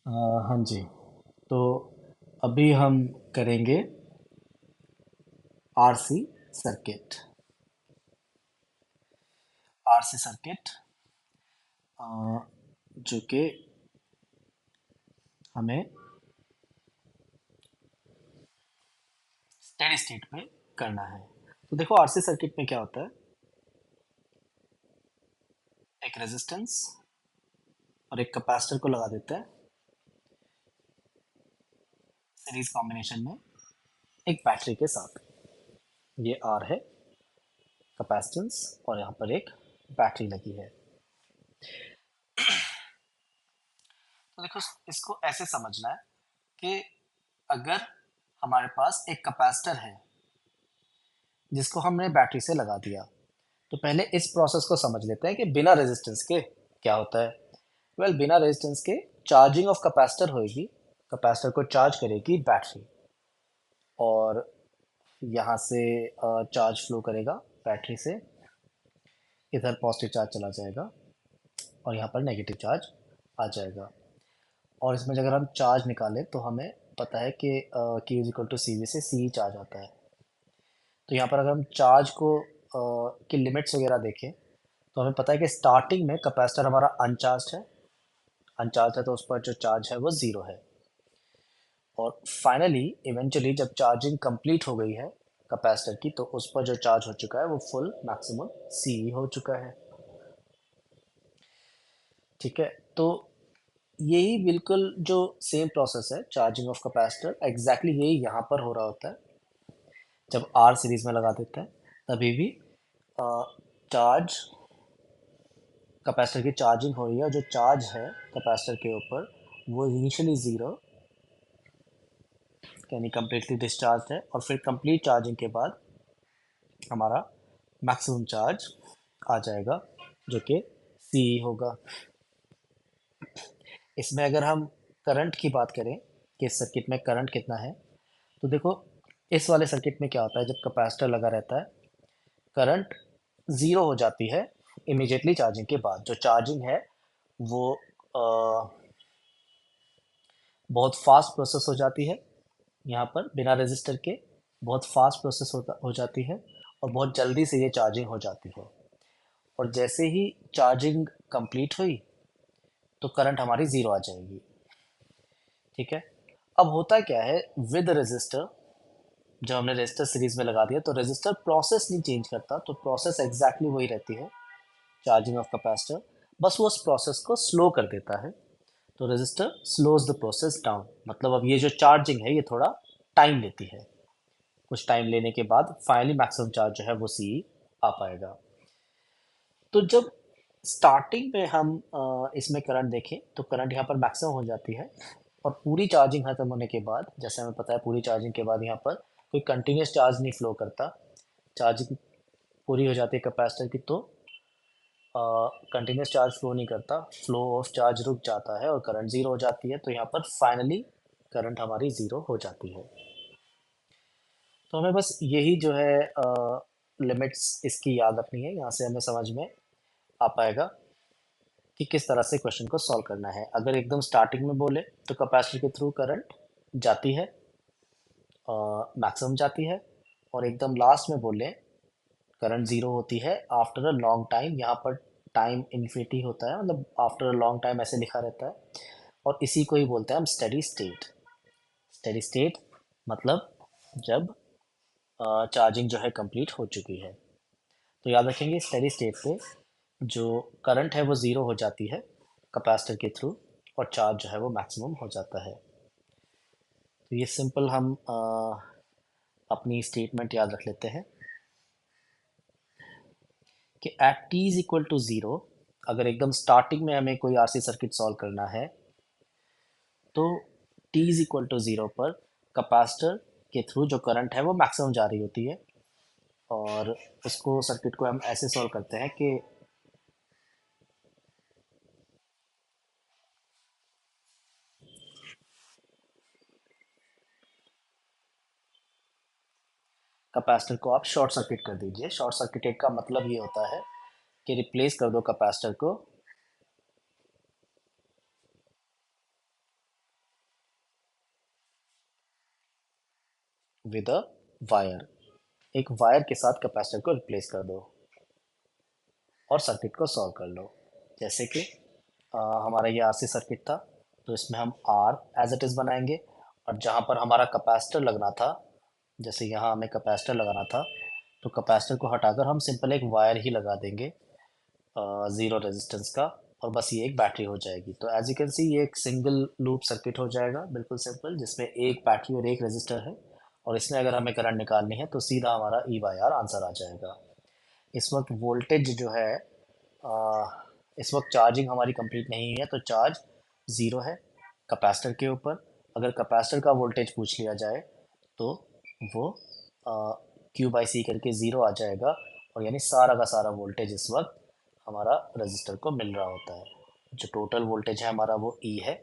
हाँ जी। तो अभी हम करेंगे आरसी सर्किट। आरसी सर्किट जो कि हमें स्टेडी स्टेट में करना है। तो देखो आरसी सर्किट में क्या होता है, एक रेजिस्टेंस और एक कैपेसिटर को लगा देता है सीरीज कॉम्बिनेशन में एक बैटरी के साथ। ये आर है कैपेसिटेंस और यहाँ पर एक बैटरी लगी है। तो देखो इसको ऐसे समझना है कि अगर हमारे पास एक कैपेसिटर है जिसको हमने बैटरी से लगा दिया, तो पहले इस प्रोसेस को समझ लेते हैं कि बिना रेजिस्टेंस के क्या होता है। बिना रेजिस्टेंस के चार्जिंग ऑफ कैपेसिटर होगी, कैपेसिटर को चार्ज करेगी बैटरी, और यहाँ से चार्ज फ्लो करेगा बैटरी से, इधर पॉजिटिव चार्ज चला जाएगा और यहाँ पर नेगेटिव चार्ज आ जाएगा। और इसमें अगर हम चार्ज निकालें तो हमें पता है कि Q is equal to C V से सी चार्ज आता है। तो यहाँ पर अगर हम चार्ज को की लिमिट्स वगैरह देखें तो हमें पता है कि स्टार्टिंग में कैपेसिटर हमारा अनचार्ज है। अनचार्ज है तो उस पर जो चार्ज है वो ज़ीरो है। और फाइनली इवेंचुअली जब चार्जिंग कंप्लीट हो गई है कैपेसिटर की, तो उस पर जो चार्ज हो चुका है वो फुल मैक्सिमम सी हो चुका है। ठीक है। तो यही बिल्कुल जो सेम प्रोसेस है चार्जिंग ऑफ कैपेसिटर, एग्जैक्टली यही यहाँ पर हो रहा होता है। जब आर सीरीज में लगा देते हैं तभी भी चार्ज, कैपेसिटर की चार्जिंग हो रही है, और जो चार्ज है कैपेसिटर के ऊपर वो इनिशियली ज़ीरो यानी कम्प्लीटली डिस्चार्ज है, और फिर कंप्लीट चार्जिंग के बाद हमारा मैक्सिमम चार्ज आ जाएगा जो कि सी होगा। इसमें अगर हम करंट की बात करें कि इस सर्किट में करंट कितना है, तो देखो इस वाले सर्किट में क्या होता है, जब कैपेसिटर लगा रहता है करंट ज़ीरो हो जाती है इमीडिएटली चार्जिंग के बाद। जो चार्जिंग है वो बहुत फास्ट प्रोसेस हो जाती है यहाँ पर बिना रजिस्टर के, बहुत फास्ट प्रोसेस हो जाती है और बहुत जल्दी से ये चार्जिंग हो जाती है। और जैसे ही चार्जिंग कंप्लीट हुई तो करंट हमारी ज़ीरो आ जाएगी। ठीक है। अब होता क्या है विद रजिस्टर, जब हमने रजिस्टर सीरीज में लगा दिया तो रजिस्टर प्रोसेस नहीं चेंज करता, तो प्रोसेस एग्जैक्टली वही रहती है चार्जिंग ऑफ कैपेसिटर, बस वो उस प्रोसेस को स्लो कर देता है। तो register slows the process down, मतलब अब ये जो चार्जिंग है ये थोड़ा टाइम लेती है। कुछ टाइम लेने के बाद फाइनली मैक्सिमम चार्ज जो है वो सी आ पाएगा। तो जब स्टार्टिंग में हम इसमें करंट देखें तो करंट यहाँ पर मैक्सिमम हो जाती है, और पूरी चार्जिंग खत्म होने के बाद, जैसे हमें पता है पूरी चार्जिंग के बाद यहाँ पर कोई कंटिन्यूस चार्ज नहीं फ्लो करता। चार्जिंग पूरी हो जाती है कैपेसिटर की तो कंटिन्यूस चार्ज फ्लो नहीं करता, फ्लो ऑफ चार्ज रुक जाता है और करंट ज़ीरो हो जाती है। तो यहाँ पर फाइनली करंट हमारी ज़ीरो हो जाती है। तो हमें बस यही जो है लिमिट्स इसकी याद रखनी है, यहाँ से हमें समझ में आ पाएगा कि किस तरह से क्वेश्चन को सॉल्व करना है। अगर एकदम स्टार्टिंग में बोले तो कैपेसिटर के थ्रू करंट जाती है, मैक्सिमम जाती है, और एकदम लास्ट में बोले करंट ज़ीरो होती है आफ्टर अ लॉन्ग टाइम। यहाँ पर टाइम इन्फिनिटी होता है, मतलब आफ्टर अ लॉन्ग टाइम ऐसे लिखा रहता है, और इसी को ही बोलते हैं हम स्टेडी स्टेट। स्टेडी स्टेट मतलब जब चार्जिंग जो है कंप्लीट हो चुकी है। तो याद रखेंगे स्टेडी स्टेट पे जो करंट है वो ज़ीरो हो जाती है कैपेसिटर के थ्रू, और चार्ज जो है वो मैक्सिमम हो जाता है। तो ये सिंपल हम अपनी स्टेटमेंट याद रख लेते हैं कि at t is equal to zero, अगर एकदम स्टार्टिंग में हमें कोई आरसी सर्किट सॉल्व करना है तो t is equal to zero पर कैपेसिटर के थ्रू जो करंट है वो मैक्सिमम जा रही होती है। और उसको सर्किट को हम ऐसे सॉल्व करते हैं कि कैपेसिटर को आप शॉर्ट सर्किट कर दीजिए। शॉर्ट सर्किटेड का मतलब ये होता है कि रिप्लेस कर दो कैपेसिटर को विद अ वायर, एक वायर के साथ कैपेसिटर को रिप्लेस कर दो और सर्किट को सॉल्व कर लो। जैसे कि हमारा ये आरसी सर्किट था, तो इसमें हम आर एज इट इज़ बनाएंगे, और जहाँ पर हमारा कैपेसिटर लगना था, जैसे यहाँ हमें कैपेसिटर लगाना था, तो कैपेसिटर को हटाकर हम सिंपल एक वायर ही लगा देंगे ज़ीरो रेजिस्टेंस का, और बस ये एक बैटरी हो जाएगी। तो एज यू कैन सी ये एक सिंगल लूप सर्किट हो जाएगा, बिल्कुल सिंपल, जिसमें एक बैटरी और एक रेजिस्टर है, और इसमें अगर हमें करंट निकालनी है तो सीधा हमारा ई बाई आर आंसर आ जाएगा। इस वक्त वोल्टेज जो है, आ, इस वक्त चार्जिंग हमारी कंप्लीट नहीं है, तो चार्ज ज़ीरो है कैपेसिटर के ऊपर। अगर कैपेसिटर का वोल्टेज पूछ लिया जाए तो वो क्यू बाई सी करके ज़ीरो आ जाएगा, और यानी सारा का सारा वोल्टेज इस वक्त हमारा रजिस्टर को मिल रहा होता है। जो टोटल वोल्टेज है हमारा वो ई है,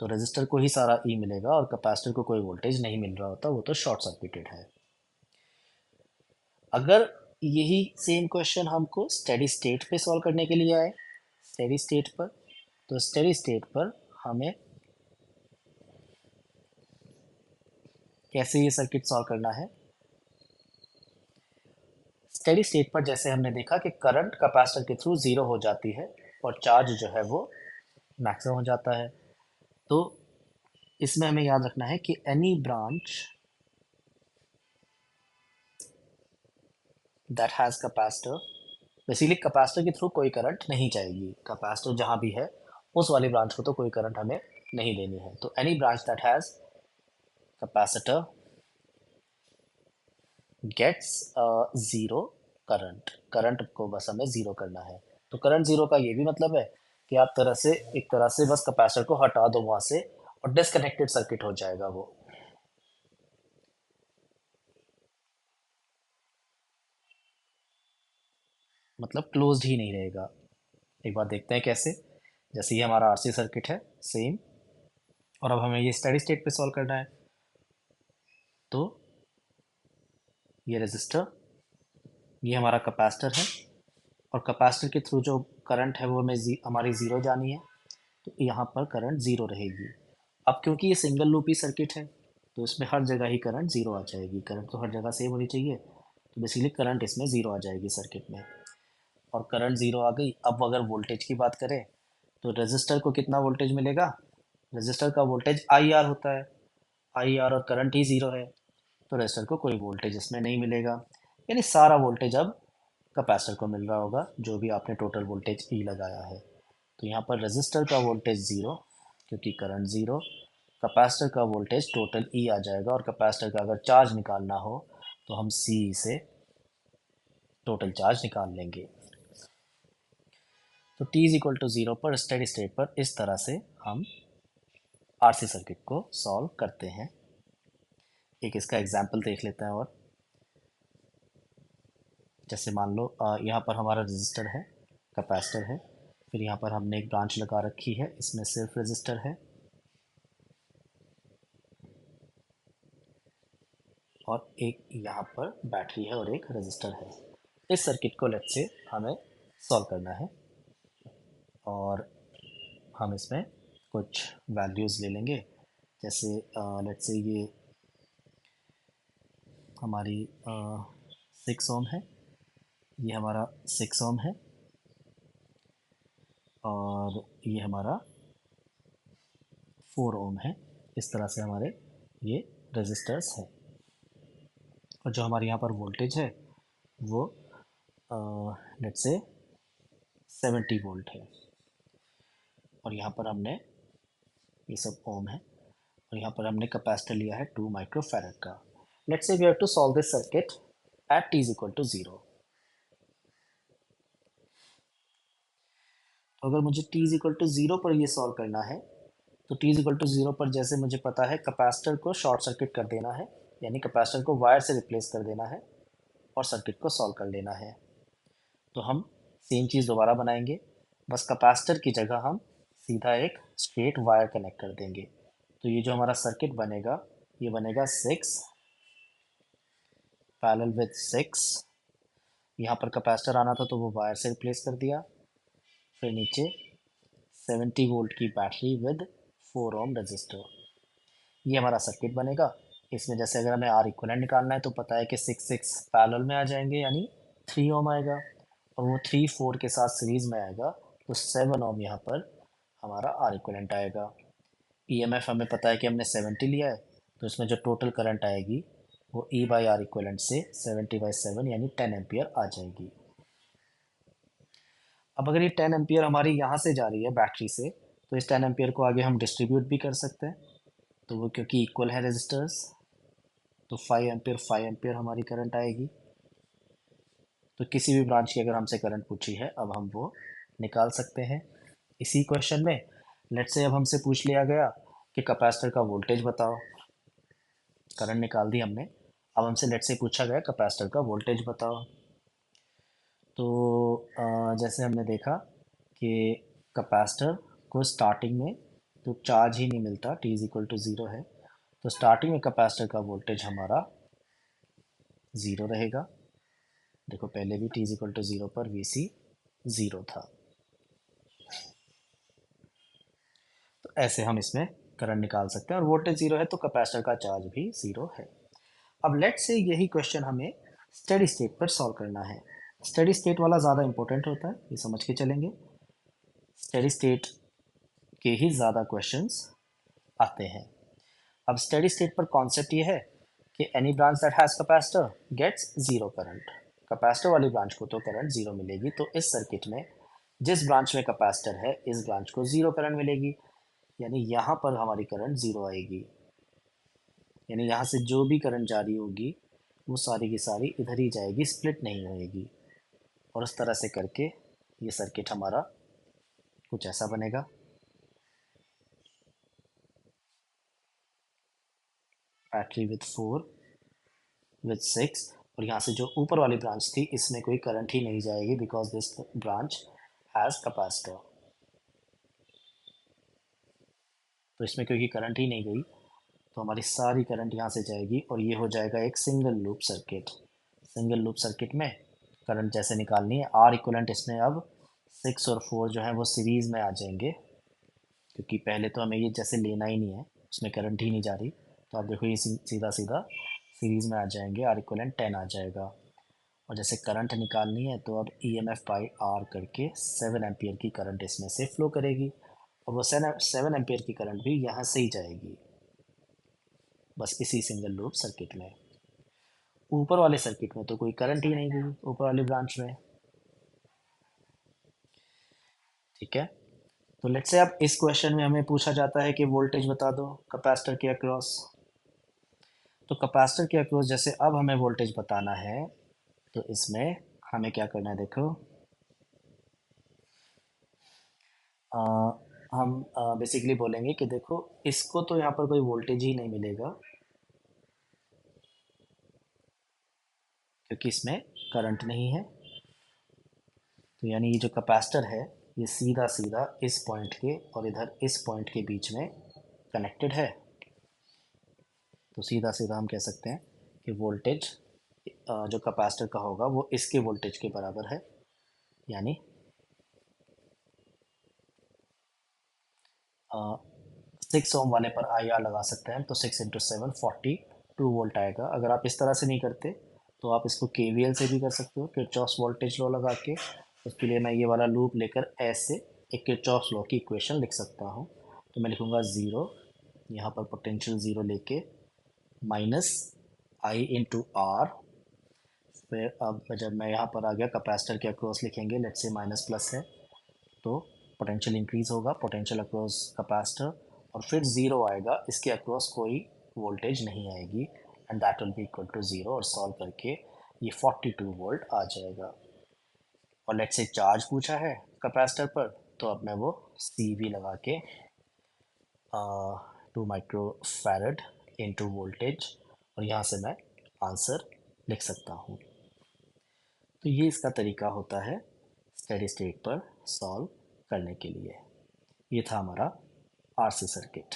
तो रजिस्टर को ही सारा ई मिलेगा, और कैपेसिटर को कोई वोल्टेज नहीं मिल रहा होता, वो तो शॉर्ट सर्किटेड है। अगर यही सेम क्वेश्चन हमको स्टेडी स्टेट पे सॉल्व करने के लिए आए, स्टेडी स्टेट पर, तो स्टेडी स्टेट पर हमें कैसे ये सर्किट सॉल्व करना है। स्टेडी स्टेट पर जैसे हमने देखा कि करंट कैपेसिटर के थ्रू ज़ीरो हो जाती है, और चार्ज जो है वो मैक्सिमम हो जाता है। तो इसमें हमें याद रखना है कि any branch that has capacitor, basically capacitor के थ्रू कोई करंट नहीं जाएगी, कैपेसिटर जहाँ भी है उस वाली ब्रांच को तो कोई करंट हमें नहीं देनी है। तो any branch that has capacitor gets zero current, current को बस हमें ज़ीरो करना है। तो करंट ज़ीरो का ये भी मतलब है कि आप एक तरह से बस कैपेसिटर को हटा दो वहाँ से, और डिसकनेक्टेड सर्किट हो जाएगा वो। मतलब क्लोज्ड ही नहीं रहेगा। एक बार देखते हैं कैसे। जैसे ये हमारा आरसी सर्किट है सेम, और अब हमें ये स्टेडी स्टेट पे सॉल्व करना है। तो ये रेजिस्टर, ये हमारा कैपेसिटर है, और कैपेसिटर के थ्रू जो करंट है वो हमें हमारी ज़ीरो जानी है, तो यहाँ पर करंट ज़ीरो रहेगी। अब क्योंकि ये सिंगल लूप ही सर्किट है, तो इसमें हर जगह ही करंट ज़ीरो आ जाएगी। करंट तो हर जगह सेम होनी चाहिए, तो बेसिकली करंट इसमें ज़ीरो आ जाएगी सर्किट में। और करंट ज़ीरो आ गई। अब अगर वोल्टेज की बात करें, तो रेजिस्टर को कितना वोल्टेज मिलेगा? रेजिस्टर का वोल्टेज आई आर होता है, आई आर, और करंट ही ज़ीरो है, तो रेजिस्टर को कोई वोल्टेज इसमें नहीं मिलेगा। यानी सारा वोल्टेज अब कैपेसिटर को मिल रहा होगा, जो भी आपने टोटल वोल्टेज ई लगाया है। तो यहाँ पर रेजिस्टर का वोल्टेज ज़ीरो, क्योंकि करंट ज़ीरो, कैपेसिटर का वोल्टेज टोटल ई आ जाएगा, और कैपेसिटर का अगर चार्ज निकालना हो तो हम सी से टोटल चार्ज निकाल लेंगे। तो t is equal to zero पर स्टेडी स्टेट पर इस तरह से हम आरसी सर्किट को सॉल्व करते हैं। एक इसका एग्जाम्पल देख लेते हैं। और जैसे मान लो यहाँ पर हमारा रजिस्टर है, कैपेसिटर है, फिर यहाँ पर हमने एक ब्रांच लगा रखी है, इसमें सिर्फ रजिस्टर है, और एक यहाँ पर बैटरी है और एक रजिस्टर है। इस सर्किट को लेट्स से हमें सॉल्व करना है, और हम इसमें कुछ वैल्यूज़ ले लेंगे। जैसे लेट्स से ये हमारी 6 ओम है, ये हमारा 6 ओम है, और ये हमारा 4 ओम है। इस तरह से हमारे ये रेजिस्टर्स है, और जो हमारे यहाँ पर वोल्टेज है वो लेट्स से 70 वोल्ट है, और यहाँ पर हमने, ये सब ओम है, और यहाँ पर हमने कैपेसिटर लिया है 2 माइक्रोफैरड का। Let's say we have to solve this circuit at t is equal to zero. तो अगर मुझे t is equal to zero पर ये सॉल्व करना है, तो t is equal to zero पर जैसे मुझे पता है कैपेसिटर को शॉर्ट सर्किट कर देना है, यानी कैपेसिटर को वायर से रिप्लेस कर देना है, और सर्किट को सॉल्व कर लेना है। तो हम सेम चीज़ दोबारा बनाएंगे, बस कैपेसिटर की जगह हम सीधा एक स्ट्रेट वायर कनेक्ट कर देंगे। तो ये जो हमारा सर्किट बनेगा, ये बनेगा 6 पैरेलल विद 6। यहाँ पर कैपेसिटर आना था तो वो वायर से रिप्लेस कर दिया। फिर नीचे 70 वोल्ट की बैटरी विद 4 ओम रजिस्टर, ये हमारा सर्किट बनेगा। इसमें जैसे अगर हमें आर इक्वलेंट निकालना है तो पता है कि 6 पैरेलल में आ जाएंगे, यानी 3 ओम आएगा, और वो 3 4 के साथ सीरीज में आएगा, तो 7 ओम यहाँ पर हमारा आर इक्वलेंट आएगा। ईएमएफ हमें पता है कि हमने 70 लिया है, तो इसमें जो टोटल करंट आएगी वो ई बाई आर इक्वलेंट से 70/7 यानी 10 एम्पियर आ जाएगी। अब अगर ये 10 एम्पियर हमारी यहाँ से जा रही है बैटरी से, तो इस 10 एम्पियर को आगे हम डिस्ट्रीब्यूट भी कर सकते हैं, तो वो क्योंकि इक्वल है रेजिस्टर्स, तो 5 एम्पियर हमारी करंट आएगी। तो किसी भी ब्रांच की अगर हमसे करंट पूछी है अब हम वो निकाल सकते हैं इसी क्वेश्चन में। लेट्स से अब हमसे पूछ लिया गया कि कैपेसिटर का वोल्टेज बताओ, करंट निकाल दी हमने, अब हमसे लेट्स से पूछा गया कैपेसिटर का वोल्टेज बताओ। तो जैसे हमने देखा कि कैपेसिटर को स्टार्टिंग में तो चार्ज ही नहीं मिलता, t is equal to zero है, तो स्टार्टिंग में कैपेसिटर का वोल्टेज हमारा ज़ीरो रहेगा। देखो पहले भी t is equal to zero पर VC ज़ीरो था। तो ऐसे हम इसमें करंट निकाल सकते हैं, और वोल्टेज ज़ीरो है तो कैपेसिटर का चार्ज भी ज़ीरो है। अब लेट्स से यही क्वेश्चन हमें स्टेडी स्टेट पर सॉल्व करना है। स्टेडी स्टेट वाला ज़्यादा इंपॉर्टेंट होता है, ये समझ के चलेंगे। स्टेडी स्टेट के ही ज़्यादा क्वेश्चंस आते हैं। अब स्टेडी स्टेट पर कॉन्सेप्ट ये है कि any branch that has capacitor gets zero current. Capacitor वाली ब्रांच को तो करंट ज़ीरो मिलेगी, तो इस सर्किट में जिस ब्रांच में कैपेसिटर है इस ब्रांच को ज़ीरो करंट मिलेगी, यानी यहाँ पर हमारी करंट ज़ीरो आएगी, यानी यहाँ से जो भी करंट जारी होगी वो सारी की सारी इधर ही जाएगी, स्प्लिट नहीं होएगी। और उस तरह से करके ये सर्किट हमारा कुछ ऐसा बनेगा। बैटरी विथ 4 विथ 6, और यहाँ से जो ऊपर वाली ब्रांच थी इसमें कोई करंट ही नहीं जाएगी because this branch has capacitor. तो इसमें क्योंकि करंट ही नहीं गई तो हमारी सारी करंट यहाँ से जाएगी, और ये हो जाएगा एक single loop circuit. Single loop circuit में करंट जैसे निकालनी है, आर इक्वलेंट इसमें अब 6 और 4 जो है वो सीरीज़ में आ जाएंगे, क्योंकि पहले तो हमें ये जैसे लेना ही नहीं है, उसमें करंट ही नहीं जा रही, तो आप देखो ये सीधा सीधा सीरीज़ में आ जाएंगे, आर इक्वलेंट 10 आ जाएगा। और जैसे करंट निकालनी है तो अब E M F by R करके 7 एम्पियर की करंट इसमें से फ्लो करेगी, और वो 7 एम्पियर की करंट भी यहाँ से ही जाएगी, बस इसी सिंगल लूप सर्किट में। ऊपर वाले सर्किट में तो कोई करंट ही नहीं गई ऊपर वाली ब्रांच में, ठीक है। तो लेट्स से अब इस क्वेश्चन में हमें पूछा जाता है कि वोल्टेज बता दो कैपेसिटर के अक्रॉस। तो कैपेसिटर के अक्रॉस जैसे अब हमें वोल्टेज बताना है, तो इसमें हमें क्या करना है, देखो आ, हम बेसिकली बोलेंगे कि देखो इसको तो यहाँ पर कोई वोल्टेज ही नहीं मिलेगा क्योंकि इसमें करंट नहीं है, तो यानी ये जो कैपेसिटर है ये सीधा सीधा इस पॉइंट के और इधर इस पॉइंट के बीच में कनेक्टेड है, तो सीधा सीधा हम कह सकते हैं कि वोल्टेज जो कैपेसिटर का होगा वो इसके वोल्टेज के बराबर है, यानी 6 ओम वाले पर आई आर लगा सकते हैं, तो 6 × 7 42 वोल्ट आएगा। अगर आप इस तरह से नहीं करते तो आप इसको KVL से भी कर सकते हो, किरचॉफ्स वोल्टेज लॉ लगा के। उसके लिए मैं ये वाला लूप लेकर ऐसे एक किरचॉफ्स लॉ की इक्वेशन लिख सकता हूँ, तो मैं लिखूँगा ज़ीरो, यहाँ पर पोटेंशियल ज़ीरो लेके माइनस आई इंटू आर, फिर अब जब मैं यहाँ पर आ गया कैपेसिटर के अक्रॉस लिखेंगे, लेट्स से माइनस प्लस है तो पोटेंशियल इंक्रीज होगा, पोटेंशियल अक्रॉस कैपेसिटर, और फिर ज़ीरो आएगा, इसके अक्रॉस कोई वोल्टेज नहीं आएगी, and that will be equal to zero, और सॉल्व करके ये 42 वोल्ट आ जाएगा। और लेट्स से चार्ज पूछा है कैपेसिटर पर, तो अब मैं वो सी भी लगा के 2 μF इंटू वोल्टेज, और यहाँ से मैं आंसर लिख सकता हूँ। तो ये इसका तरीका होता है स्टेडी स्टेट पर सॉल्व करने के लिए। ये था हमारा RC सर्किट।